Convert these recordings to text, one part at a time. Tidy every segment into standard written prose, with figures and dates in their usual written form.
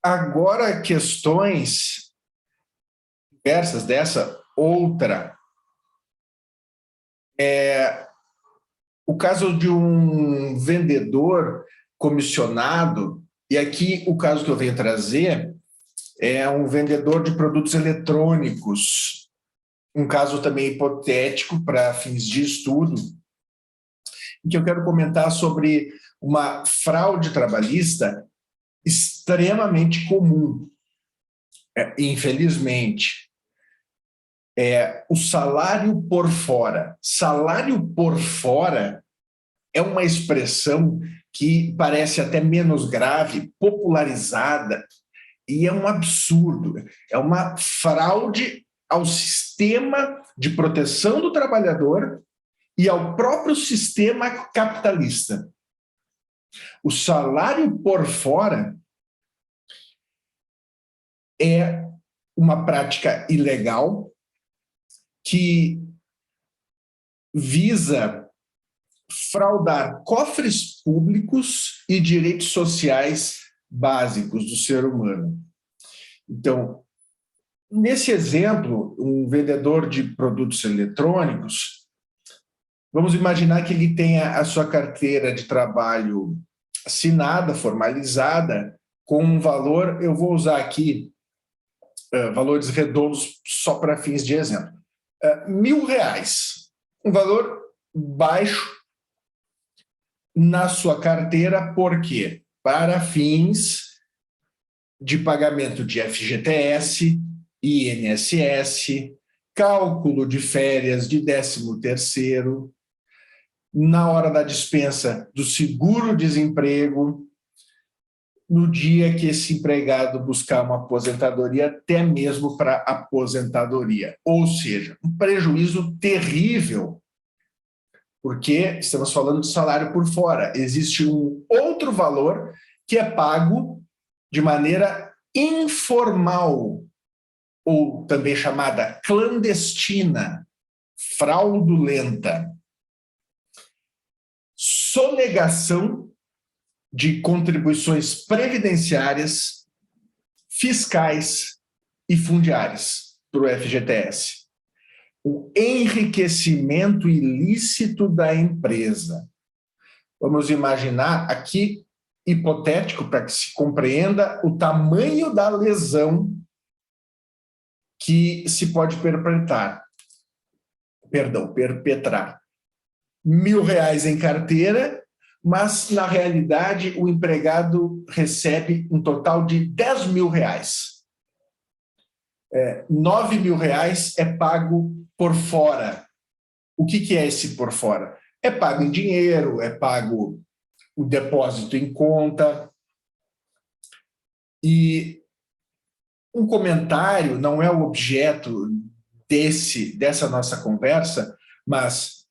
Agora, questões diversas dessa outra. O caso de um vendedor comissionado, e aqui o caso que eu venho trazer é um vendedor de produtos eletrônicos, um caso também hipotético para fins de estudo, em que eu quero comentar sobre uma fraude trabalhista extremamente comum, infelizmente. O salário por fora. Salário por fora é uma expressão que parece até menos grave, popularizada, e é um absurdo. É uma fraude ao sistema de proteção do trabalhador e ao próprio sistema capitalista. O salário por fora é uma prática ilegal que visa fraudar cofres públicos e direitos sociais básicos do ser humano. Então, nesse exemplo, um vendedor de produtos eletrônicos, vamos imaginar que ele tenha a sua carteira de trabalho assinada, formalizada, com um valor, eu vou usar aqui valores redondos só para fins de exemplo. R$1.000, um valor baixo na sua carteira, por quê? Para fins de pagamento de FGTS, INSS, cálculo de férias de 13º, na hora da dispensa do seguro-desemprego, no dia que esse empregado buscar uma aposentadoria, até mesmo para aposentadoria. Ou seja, um prejuízo terrível, porque estamos falando de salário por fora. Existe um outro valor que é pago de maneira informal, ou também chamada clandestina, fraudulenta. Sonegação de contribuições previdenciárias, fiscais e fundiárias para o FGTS. O enriquecimento ilícito da empresa. Vamos imaginar aqui, hipotético, para que se compreenda o tamanho da lesão que se pode perpetrar. R$1.000 em carteira, mas, na realidade, o empregado recebe um total de R$10.000. R$9.000 é pago por fora. O que é esse por fora? É pago em dinheiro, é pago o depósito em conta. E um comentário não é o objeto dessa nossa conversa, mas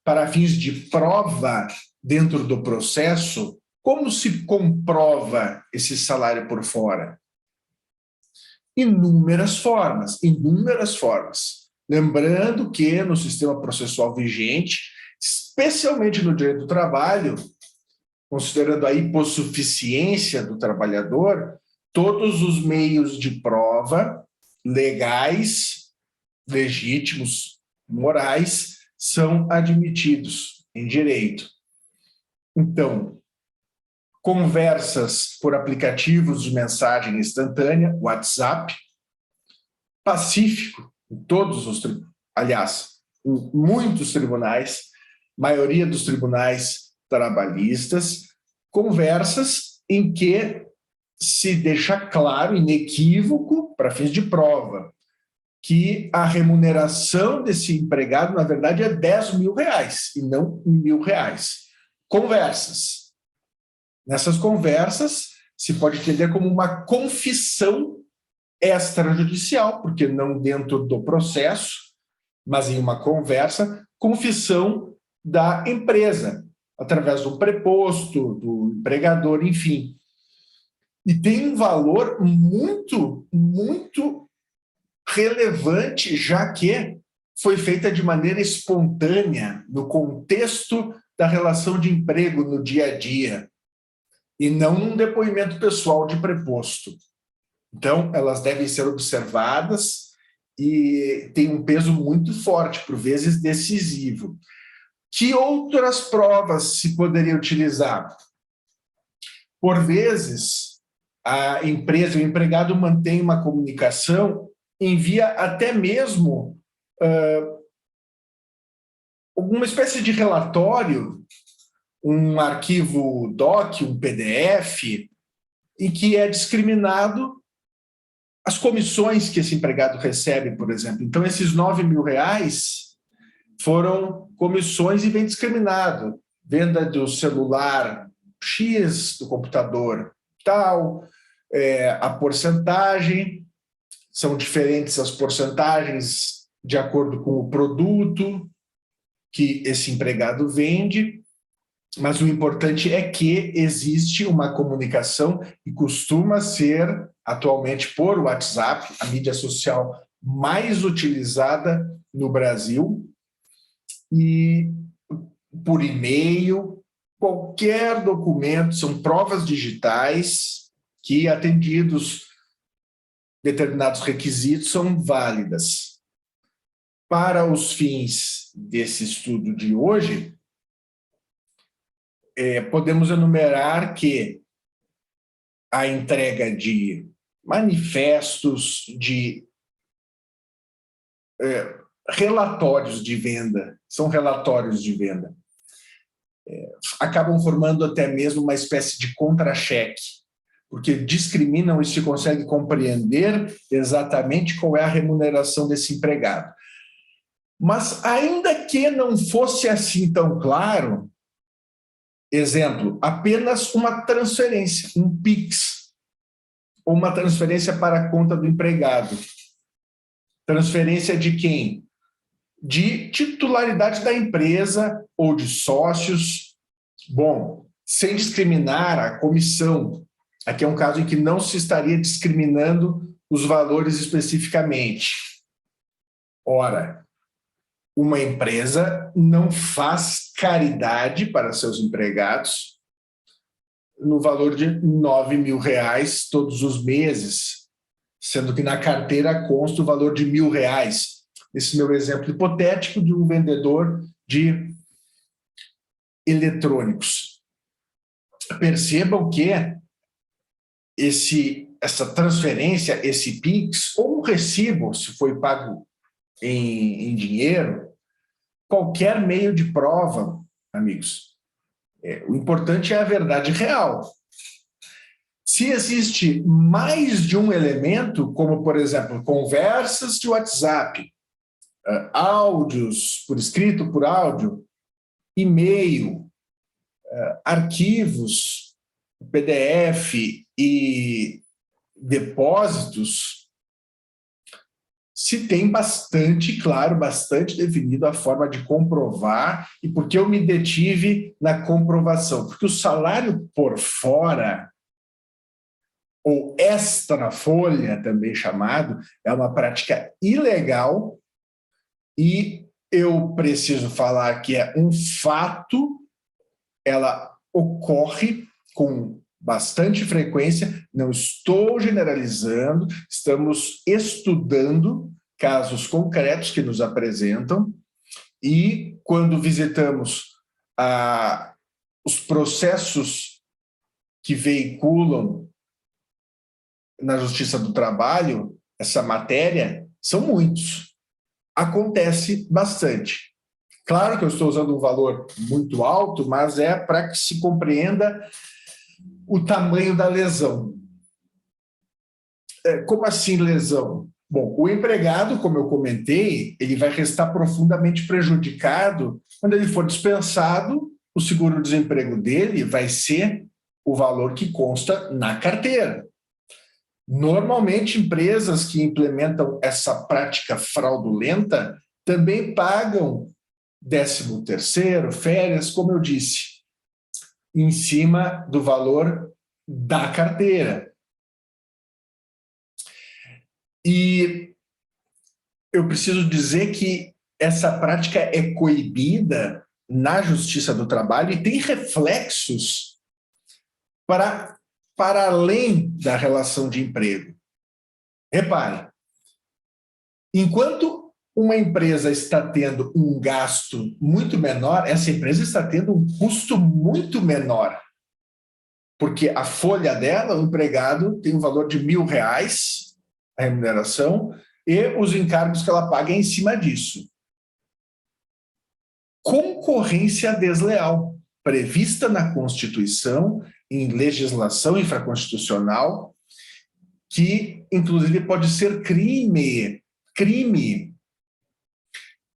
para fins de prova dentro do processo, como se comprova esse salário por fora? Inúmeras formas. Lembrando que no sistema processual vigente, especialmente no direito do trabalho, considerando a hipossuficiência do trabalhador, todos os meios de prova legais, legítimos, morais, são admitidos em direito. Então, conversas por aplicativos de mensagem instantânea, WhatsApp, pacífico, em todos os tribunais, aliás, em muitos tribunais, maioria dos tribunais trabalhistas, conversas em que se deixa claro, inequívoco, para fins de prova, que a remuneração desse empregado, na verdade, é R$10.000 e não R$1.000. Conversas. Nessas conversas, se pode entender como uma confissão extrajudicial, porque não dentro do processo, mas em uma conversa, confissão da empresa, através do preposto, do empregador, enfim. E tem um valor muito, muito relevante, já que foi feita de maneira espontânea, no contexto da relação de emprego no dia a dia. e não um depoimento pessoal de preposto. Então, elas devem ser observadas e tem um peso muito forte, por vezes decisivo. Que outras provas se poderia utilizar? Por vezes, a empresa, o empregado mantém uma comunicação, envia até mesmo alguma espécie de relatório, um arquivo doc, um PDF, em que é discriminado as comissões que esse empregado recebe, por exemplo. Então, esses R$ 9.000 foram comissões e vem discriminado. Venda do celular X, do computador tal, a porcentagem, são diferentes as porcentagens de acordo com o produto que esse empregado vende, mas o importante é que existe uma comunicação e costuma ser, atualmente, por WhatsApp, a mídia social mais utilizada no Brasil, e por e-mail, qualquer documento, são provas digitais que, atendidos determinados requisitos, são válidas. Para os fins desse estudo de hoje, podemos enumerar que a entrega de manifestos, de relatórios de venda, são relatórios de venda, acabam formando até mesmo uma espécie de contra-cheque, porque discriminam e se consegue compreender exatamente qual é a remuneração desse empregado. Mas, ainda que não fosse assim tão claro, exemplo, apenas uma transferência, um PIX, ou uma transferência para a conta do empregado. Transferência de quem? De titularidade da empresa ou de sócios. Bom, sem discriminar a comissão. Aqui é um caso em que não se estaria discriminando os valores especificamente. Ora, uma empresa não faz caridade para seus empregados no valor de R$ 9.000 todos os meses, sendo que na carteira consta o valor de R$ 1.000. Esse meu exemplo hipotético de um vendedor de eletrônicos. Percebam que essa transferência, esse PIX, ou um recibo, se foi pago em dinheiro, qualquer meio de prova, amigos. O importante é a verdade real. Se existe mais de um elemento, como, por exemplo, conversas de WhatsApp, áudios por escrito, por áudio, e-mail, arquivos, PDF e depósitos, se tem bastante claro, bastante definido a forma de comprovar. E por que eu me detive na comprovação? Porque o salário por fora, ou extra folha, também chamado, é uma prática ilegal, e eu preciso falar que é um fato, ela ocorre com bastante frequência, não estou generalizando, estamos estudando casos concretos que nos apresentam, e quando visitamos os processos que veiculam na Justiça do Trabalho essa matéria, são muitos. Acontece bastante. Claro que eu estou usando um valor muito alto, mas é para que se compreenda o tamanho da lesão. Como assim lesão? Bom, o empregado, como eu comentei, ele vai restar profundamente prejudicado quando ele for dispensado. O seguro-desemprego dele vai ser o valor que consta na carteira. Normalmente, empresas que implementam essa prática fraudulenta também pagam 13º, férias, como eu disse, em cima do valor da carteira. E eu preciso dizer que essa prática é coibida na Justiça do Trabalho e tem reflexos para além da relação de emprego. Repare, enquanto uma empresa está tendo um gasto muito menor, essa empresa está tendo um custo muito menor, porque a folha dela, o empregado, tem um valor de R$ 1.000, a remuneração, e os encargos que ela paga em cima disso. Concorrência desleal, prevista na Constituição, em legislação infraconstitucional, que, inclusive, pode ser crime,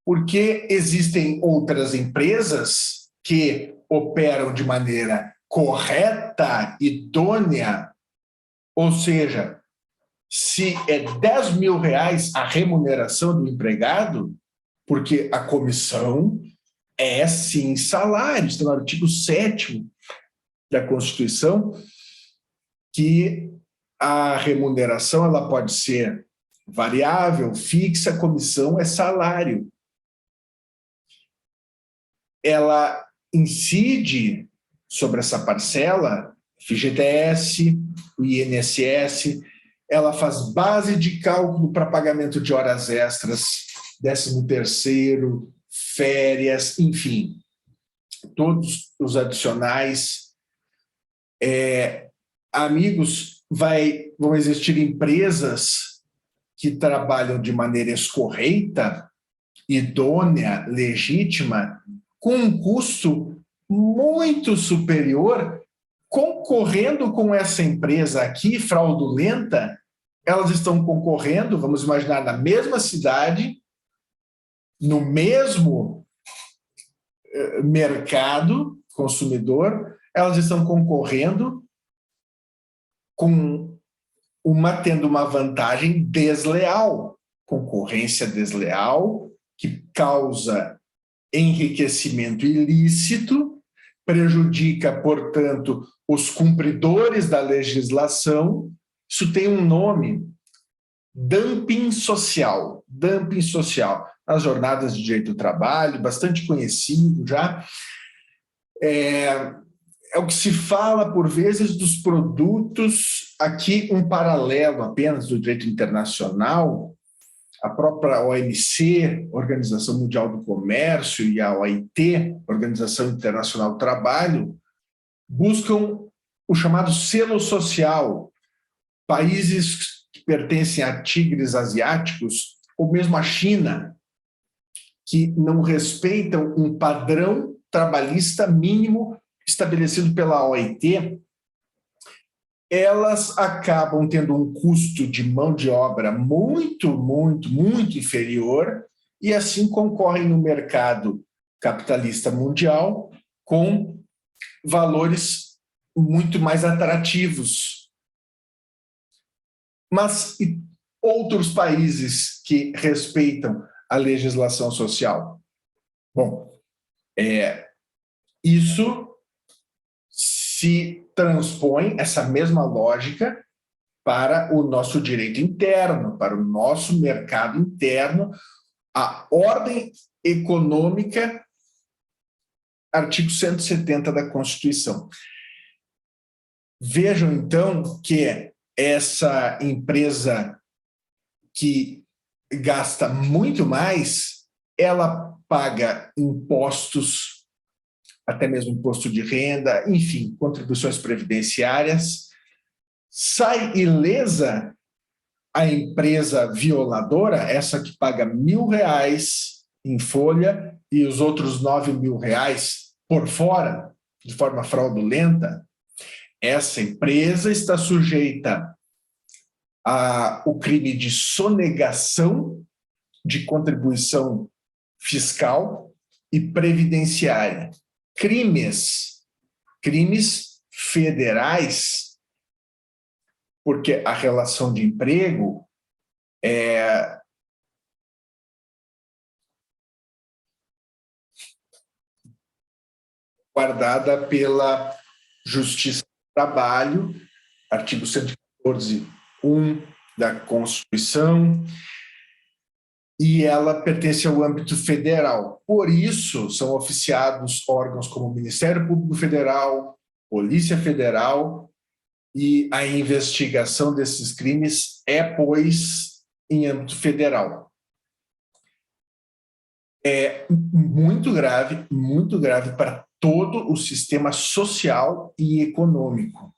porque existem outras empresas que operam de maneira correta, idônea, ou seja, se é R$ 10.000 a remuneração do empregado, porque a comissão é sim salário, está no artigo 7º da Constituição, que a remuneração ela pode ser variável, fixa, a comissão é salário. Ela incide sobre essa parcela, FGTS, o INSS, ela faz base de cálculo para pagamento de horas extras, 13º, férias, enfim, todos os adicionais. Amigos, vão existir empresas que trabalham de maneira escorreita, idônea, legítima, com um custo muito superior, concorrendo com essa empresa aqui, fraudulenta. Elas estão concorrendo, vamos imaginar, na mesma cidade, no mesmo mercado consumidor, elas estão concorrendo com tendo uma vantagem desleal, concorrência desleal, que causa enriquecimento ilícito, prejudica, portanto, os cumpridores da legislação. Isso tem um nome: dumping social. Dumping social. As jornadas de direito do trabalho, bastante conhecido já. É o que se fala, por vezes, dos produtos, aqui um paralelo apenas do direito internacional. A própria OMC, Organização Mundial do Comércio, e a OIT, Organização Internacional do Trabalho, buscam o chamado selo social. Países que pertencem a tigres asiáticos, ou mesmo a China, que não respeitam um padrão trabalhista mínimo estabelecido pela OIT, elas acabam tendo um custo de mão de obra muito, muito, muito inferior e assim concorrem no mercado capitalista mundial com valores muito mais atrativos. Mas e outros países que respeitam a legislação social? Bom, isso se transpõe, essa mesma lógica, para o nosso direito interno, para o nosso mercado interno, a ordem econômica, artigo 170 da Constituição. Vejam, então, que essa empresa que gasta muito mais, ela paga impostos, até mesmo imposto de renda, enfim, contribuições previdenciárias. Sai ilesa a empresa violadora, essa que paga R$ 1.000 em folha e os outros R$ 9.000 por fora, de forma fraudulenta. Essa empresa está sujeita ao crime de sonegação de contribuição fiscal e previdenciária. Crimes federais, porque a relação de emprego é guardada pela Justiça do Trabalho, artigo 114.1 da Constituição, e ela pertence ao âmbito federal. Por isso, são oficiados órgãos como o Ministério Público Federal, Polícia Federal, e a investigação desses crimes é, pois, em âmbito federal. É muito grave para todo o sistema social e econômico.